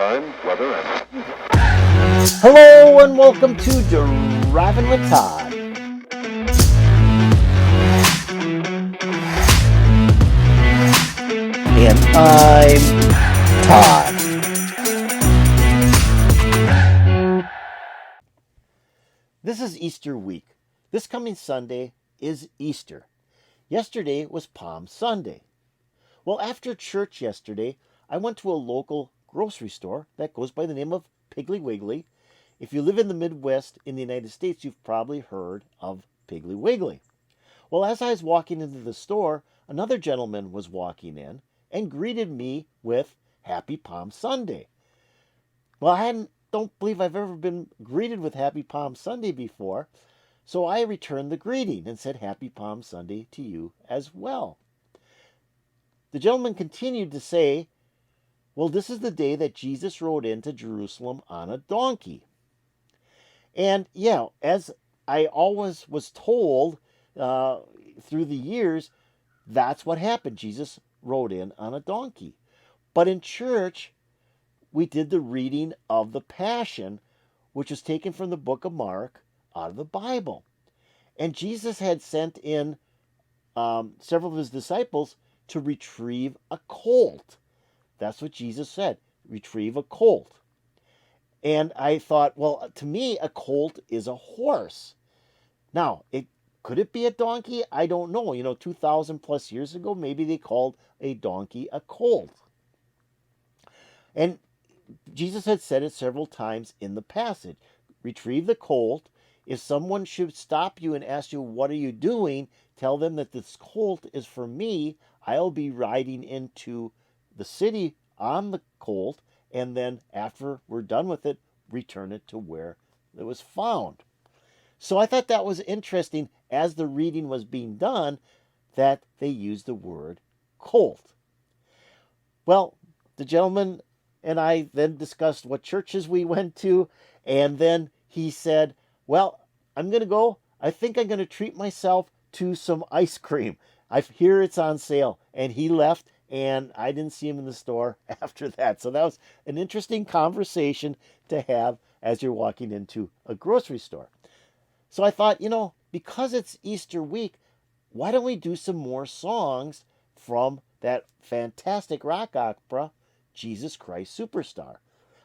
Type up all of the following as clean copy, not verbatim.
time, weather, and... Hello and welcome to Driving with Todd. And I'm Todd. This is Easter week. This coming Sunday is Easter. Yesterday was Palm Sunday. Well, after church yesterday, I went to a local grocery store that goes by the name of Piggly Wiggly. If you live in the Midwest in the United States, you've probably heard of Piggly Wiggly. Well, as I was walking into the store, another gentleman was walking in and greeted me with Happy Palm Sunday. Well, don't believe I've ever been greeted with Happy Palm Sunday before, so I returned the greeting and said Happy Palm Sunday to you as well. The gentleman continued to say, well, this is the day that Jesus rode into Jerusalem on a donkey. And yeah, as I always was told through the years, that's what happened. Jesus rode in on a donkey. But in church, we did the reading of the Passion, which was taken from the book of Mark out of the Bible. And Jesus had sent in several of his disciples to retrieve a colt. That's what Jesus said, retrieve a colt. And I thought, well, to me, a colt is a horse. Now, could it be a donkey? I don't know. 2,000 plus years ago, maybe they called a donkey a colt. And Jesus had said it several times in the passage. Retrieve the colt. If someone should stop you and ask you, what are you doing? Tell them that this colt is for me. I'll be riding into the city on the colt, and then after we're done with it, return it to where it was found. So I thought that was interesting as the reading was being done that they used the word colt. Well, the gentleman and I then discussed what churches we went to, and then he said, well, I'm going to go. I think I'm going to treat myself to some ice cream. I hear it's on sale. And he left, and I didn't see him in the store after that. So that was an interesting conversation to have as you're walking into a grocery store. So I thought, because it's Easter week, why don't we do some more songs from that fantastic rock opera, Jesus Christ Superstar?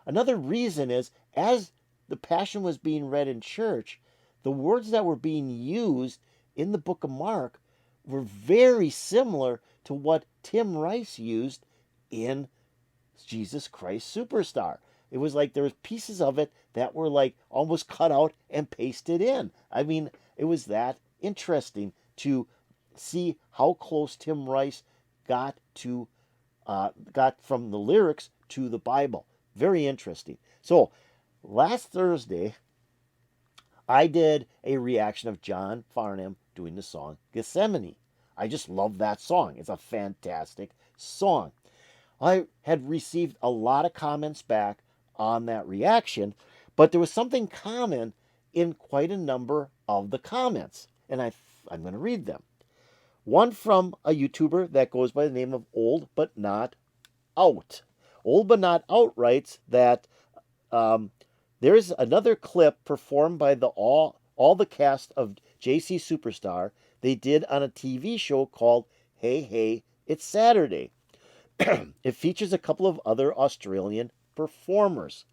Another reason is, as the Passion was being read in church, the words that were being used in the book of Mark were very similar to what Tim Rice used in Jesus Christ Superstar. It was like there was pieces of it that were like almost cut out and pasted in. I mean, it was that interesting to see how close Tim Rice got from the lyrics to the Bible. Very interesting. So last Thursday, I did a reaction of John Farnham doing the song Gethsemane. I just love that song. It's a fantastic song. I had received a lot of comments back on that reaction, but there was something common in quite a number of the comments, and I'm going to read them. One from a YouTuber that goes by the name of Old But Not Out. Old But Not Out writes that there's another clip performed by all the cast of JC Superstar they did on a TV show called Hey Hey, It's Saturday. It features a couple of other Australian performers.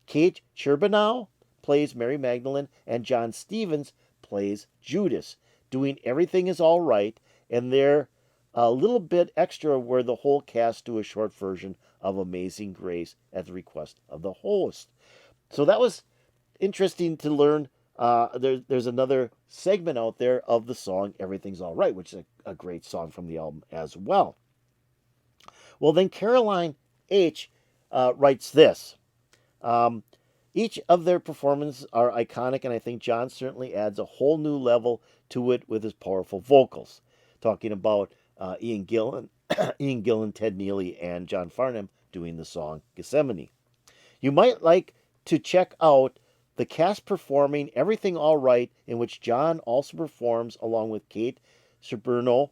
Kate Ceberano plays Mary Magdalene, and John Stevens plays Judas, doing Everything Is All Right, and they're a little bit extra where the whole cast do a short version of Amazing Grace at the request of the host. So that was interesting to learn. There's another segment out there of the song Everything's All Right, which is a great song from the album as well. Well, then Caroline H. writes this. Each of their performances are iconic, and I think John certainly adds a whole new level to it with his powerful vocals. Talking about Ian Gillan, Ted Neely, and John Farnham doing the song Gethsemane. You might like to check out the cast performing Everything All Right, in which John also performs along with Kate Ceberano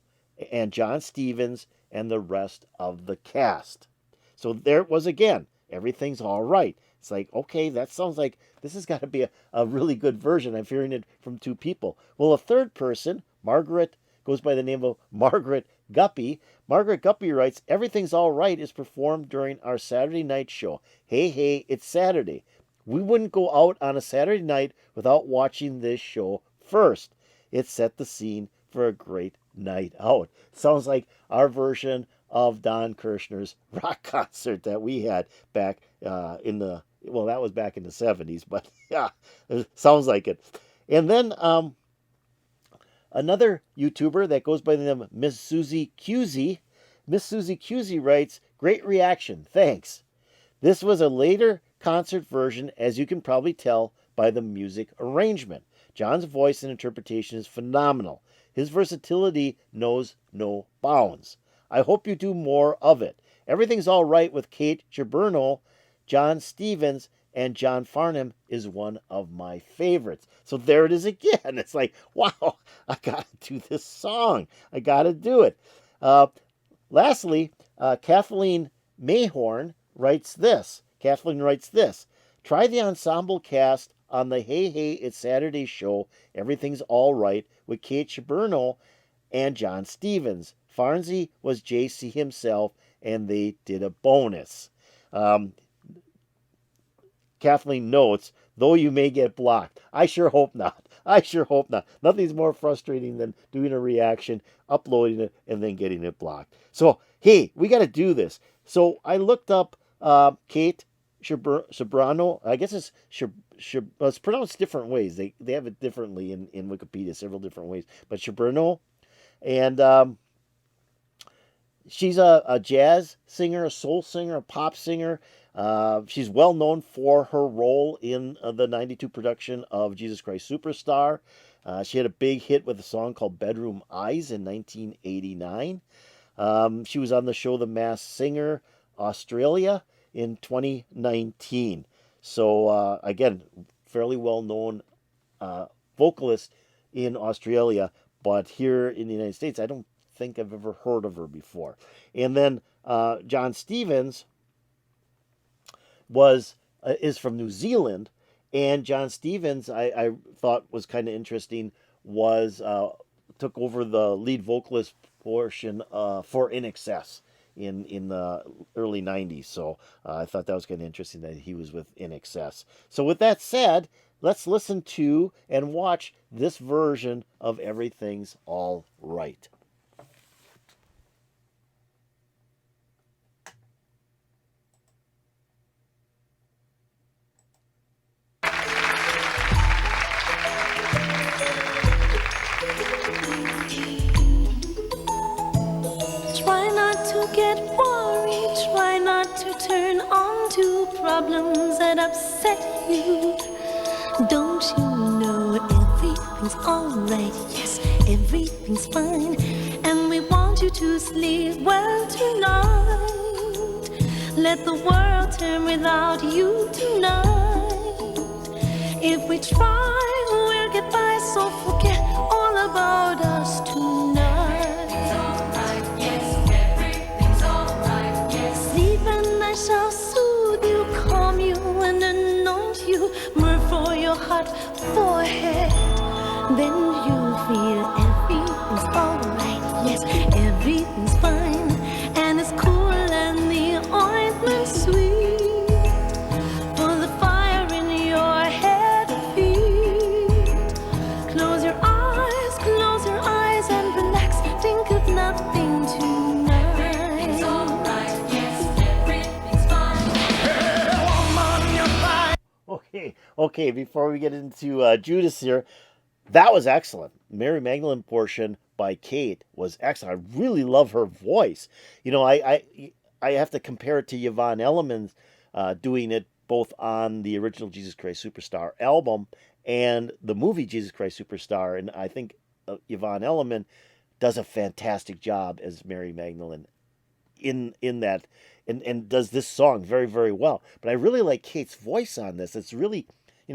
and John Stevens and the rest of the cast. So there it was again. everything's all right. It's like, okay, that sounds like this has got to be a really good version. I'm hearing it from two people. Well, a third person, Margaret, goes by the name of Margaret Guppy. Margaret Guppy writes, everything's all right is performed during our Saturday night show. Hey, hey, it's Saturday. We wouldn't go out on a Saturday night without watching this show first. It set the scene for a great night out. Sounds like our version of Don Kirshner's rock concert that we had back that was back in the 70s, but yeah, it sounds like it. And then another YouTuber that goes by the name of Miss Susie Cusey. Miss Susie Cusey writes, great reaction, thanks. This was a later concert version, as you can probably tell by the music arrangement. John's voice and interpretation is phenomenal. His versatility knows no bounds. I hope you do more of it. Everything's all right with Kate Ceberano, John Stevens, and John Farnham is one of my favorites. So there it is again. It's like, wow, I got to do this song. I got to do it. Lastly, Kathleen Mayhorn writes this. Try the ensemble cast on the Hey Hey It's Saturday show, Everything's All Right, with Kate Ceberano and John Stevens. Farnsey was JC himself, and they did a bonus. Kathleen notes, though you may get blocked. I sure hope not. Nothing's more frustrating than doing a reaction, uploading it, and then getting it blocked. So, hey, we got to do this. So I looked up Kate Ceberano. I guess it's pronounced different ways. They have it differently in Wikipedia, several different ways. But Ceberano, and she's a jazz singer, a soul singer, a pop singer. She's well known for her role in the 92 production of Jesus Christ Superstar. She had a big hit with a song called Bedroom Eyes in 1989. She was on the show The Masked Singer Australia in 2019. So again, fairly well known vocalist in Australia, but here in the United States, I don't think I've ever heard of her before. And then John Stevens is from New Zealand, and John Stevens I thought was kind of interesting was took over the lead vocalist portion for In Excess in the early 90s. So I thought that was kind of interesting that he was with In Excess. So with that said, let's listen to and watch this version of Everything's All Right. Get worried, try not to turn on to problems that upset you. Don't you know everything's alright? Yes, everything's fine, and we want you to sleep well tonight. Let the world turn without you tonight. If we try, we'll get by, so forget all about us tonight. Shall soothe you, calm you, and anoint you, myrrh for your hot forehead. Then you'll feel everything's alright. Yes, everything's fine, and it's cool and the ointment's sweet. For the fire in your head and feet. Close your eyes and relax. Think of nothing tonight. Okay, before we get into Judas here, that was excellent. Mary Magdalene portion by Kate was excellent. I really love her voice. You know, I have to compare it to Yvonne Elliman's doing it both on the original Jesus Christ Superstar album and the movie Jesus Christ Superstar, and I think Yvonne Elliman does a fantastic job as Mary Magdalene in that, and does this song very, very well. But I really like Kate's voice on this. It's really,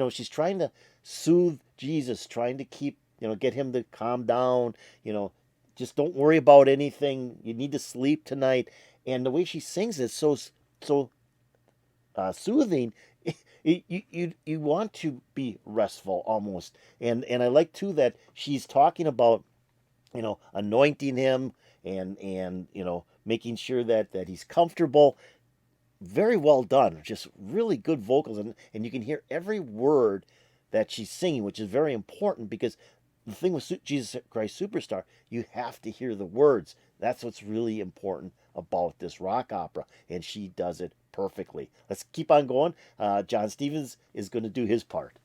she's trying to soothe Jesus, trying to keep, get him to calm down, just don't worry about anything. You need to sleep tonight. And the way she sings is so soothing, you want to be restful almost. And I like too that she's talking about, anointing him and making sure that he's comfortable. Very well done. Just really good vocals, and you can hear every word that she's singing, which is very important because the thing with Jesus Christ Superstar, you have to hear the words. That's what's really important about this rock opera, and she does it perfectly. Let's keep on going. John Stevens is going to do his part.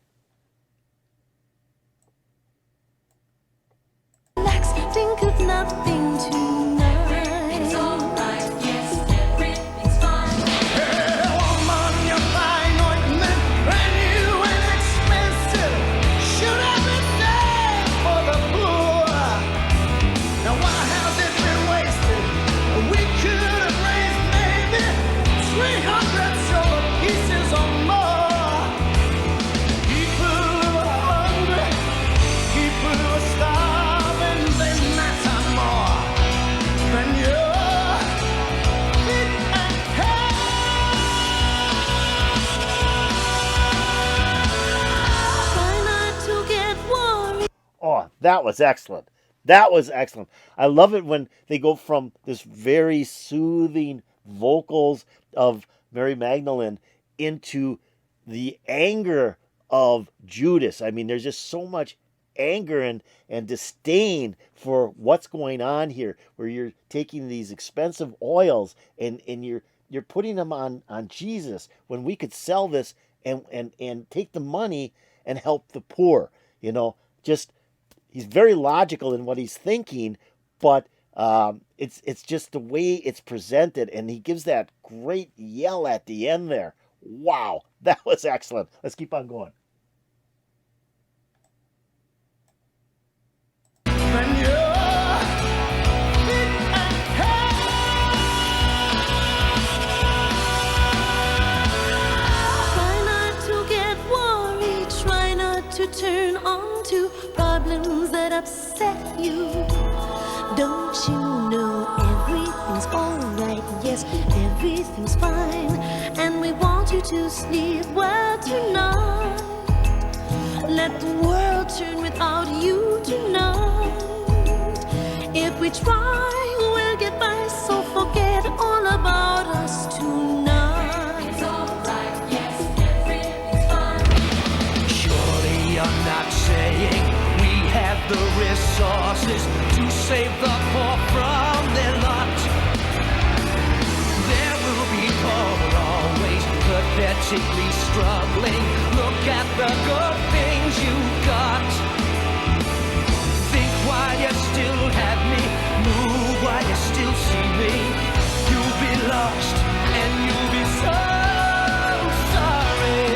Relax, think of nothing tonight. It's alright, yes, everything's fine. Hey, woman, you're fine ointment, brand new and expensive. Should have been saved for the poor. Now why has it been wasted? We could have raised maybe 300 silver pieces or more. People who are hungry, people who are starving, they matter more than your feet and Try not to get worried. Oh, that was excellent. That was excellent. I love it when they go from this very soothing vocals of Mary Magdalene into the anger of Judas. I mean, there's just so much anger and disdain for what's going on here, where you're taking these expensive oils and you're putting them on Jesus when we could sell this and take the money and help the poor. Just he's very logical in what he's thinking, but it's just the way it's presented, and he gives that great yell at the end there. Wow, that was excellent. Let's keep on going. than your feet and Try not to get worried. Try not to turn on to problems that upset you. Don't you know everything's alright? Yes, everything's fine. And we want you to sleep well tonight. Let the world turn without you tonight. If we try, we'll get by. So forget all about us tonight. It's alright, yes, everything's fine. Surely you're not saying we have the resources to save the poor from their lot. There will be poor always, pathetically struggling. Look at the good things you got. Think while you still have me, move while you still see me. You'll be lost and you'll be so sorry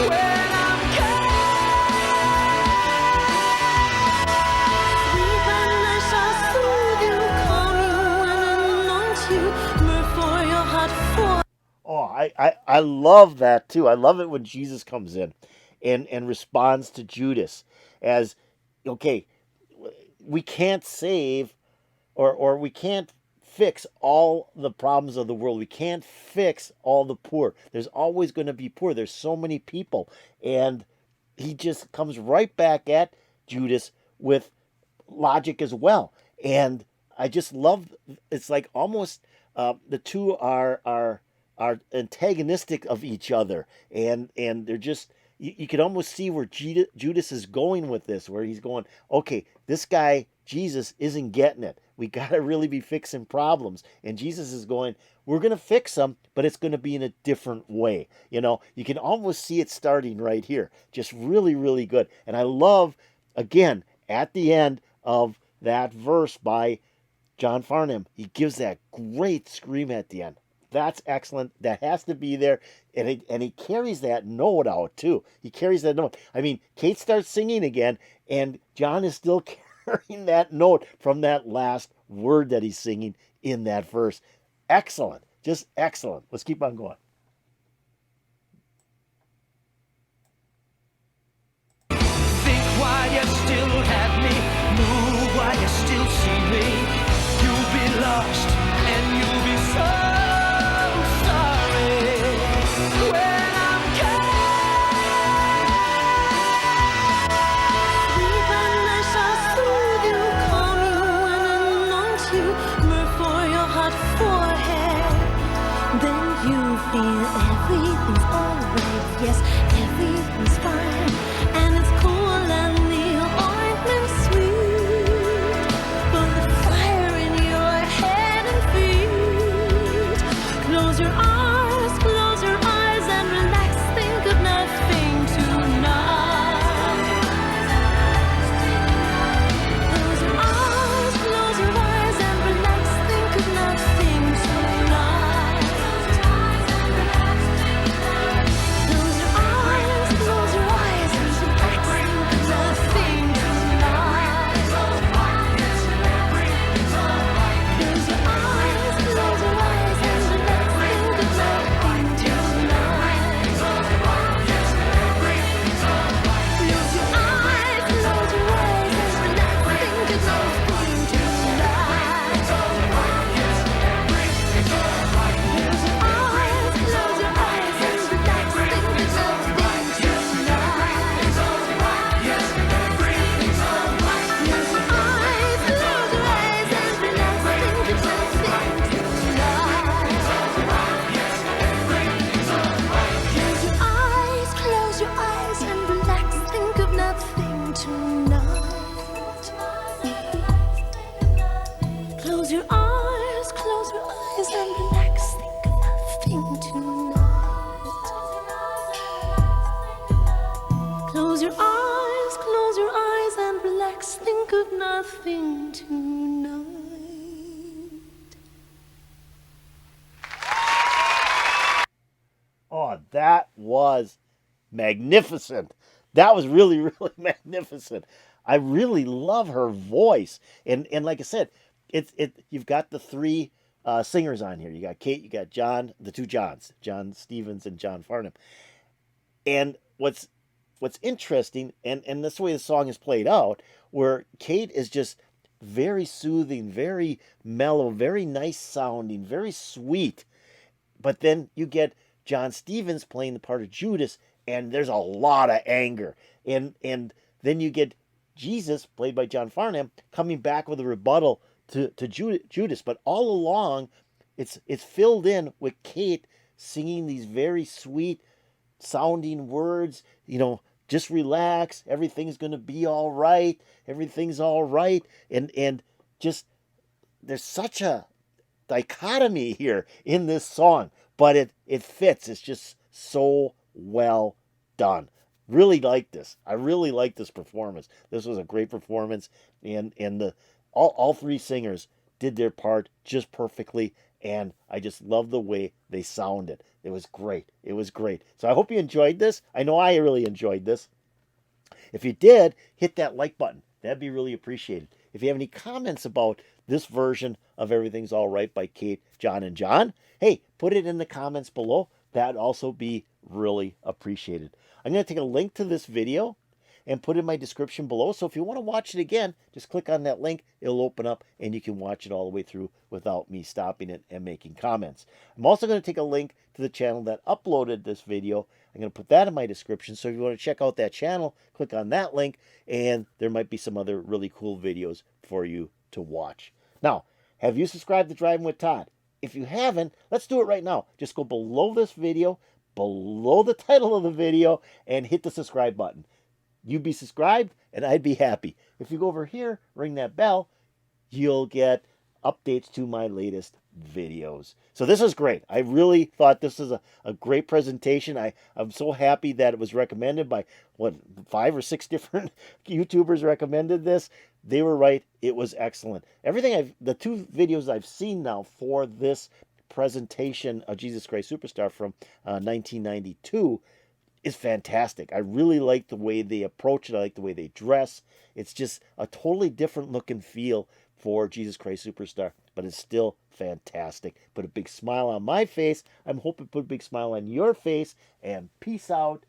when I'm Sleep and I shall soothe you, calm you and anoint you. Myrrh for your heart, for Oh, I love that too. I love it when Jesus comes in and responds to Judas as, okay, we can't save or we can't fix all the problems of the world. We can't fix all the poor. There's always going to be poor. There's so many people. And he just comes right back at Judas with logic as well. And I just love, it's like almost the two are antagonistic of each other, and they're just you can almost see where Judas is going with this, where he's going, okay, this guy Jesus isn't getting it. We got to really be fixing problems, and Jesus is going, we're going to fix them, but it's going to be in a different way. You can almost see it starting right here. Just really, really good. And I love, again, at the end of that verse by John Farnham, he gives that great scream at the end. That's excellent. That has to be there. And he carries that note out too. He carries that note. I mean, Kate starts singing again, and John is still carrying that note from that last word that he's singing in that verse. Excellent. Just excellent. Let's keep on going. think while you still have me, move while you still see me. You'll be lost and you'll be so sorry everything's alright. Yes, everything's fine, and it's cool and the ointment's sweet. But the fire in your head and feet. Close your eyes and relax. Think of nothing tonight. Close your eyes and relax. Think of nothing tonight. Close your eyes and relax. Think of nothing tonight. Close your eyes and relax. Think of nothing tonight. Close your eyes and relax. Think of nothing tonight. Close your eyes and relax. Think of Close your eyes and relax. Think of nothing tonight. Close your eyes and relax. Think of nothing tonight. Close your eyes and relax. Think of nothing tonight. Oh, that was magnificent. That was really, really magnificent. I really love her voice. And like I said, you've got the three singers on here. You got Kate, you got John, the two Johns, John Stevens and John Farnham. And what's interesting, and that's the way the song is played out, where Kate is just very soothing, very mellow, very nice sounding, very sweet. But then you get John Stevens playing the part of Judas, and there's a lot of anger. And then you get Jesus, played by John Farnham, coming back with a rebuttal to Judas. But all along, it's filled in with Kate singing these very sweet sounding words, just relax, everything's going to be all right, everything's all right. And just, there's such a dichotomy here in this song, but it fits. It's just so well done. Really like this. I really like this performance. This was a great performance, and all three singers did their part just perfectly, and I just love the way they sounded. It was great. It was great. So I hope you enjoyed this. I know I really enjoyed this. If you did, hit that like button. That'd be really appreciated. If you have any comments about this version of Everything's All Right by Kate, Jon and John, hey, put it in the comments below. That'd also be really appreciated. I'm going to take a link to this video and put it in my description below. So if you want to watch it again, just click on that link. It'll open up and you can watch it all the way through without me stopping it and making comments. I'm also going to take a link to the channel that uploaded this video. I'm going to put that in my description. So if you want to check out that channel, click on that link, and there might be some other really cool videos for you to watch. Now, have you subscribed to Driving with Todd? If you haven't, let's do it right now. Just go below this video, below the title of the video, and hit the subscribe button. You'd be subscribed, and I'd be happy. If you go over here, ring that bell, you'll get updates to my latest videos. So this is great. I really thought this is a great presentation. I'm so happy that it was recommended by, 5 or 6 different YouTubers recommended this. They were right. It was excellent. The 2 videos I've seen now for this presentation of Jesus Christ Superstar from 1992 is fantastic. I really like the way they approach it. I like the way they dress. It's just a totally different look and feel for Jesus Christ Superstar, but it's still fantastic. Put a big smile on my face. I'm hoping to put a big smile on your face, and peace out,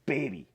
baby.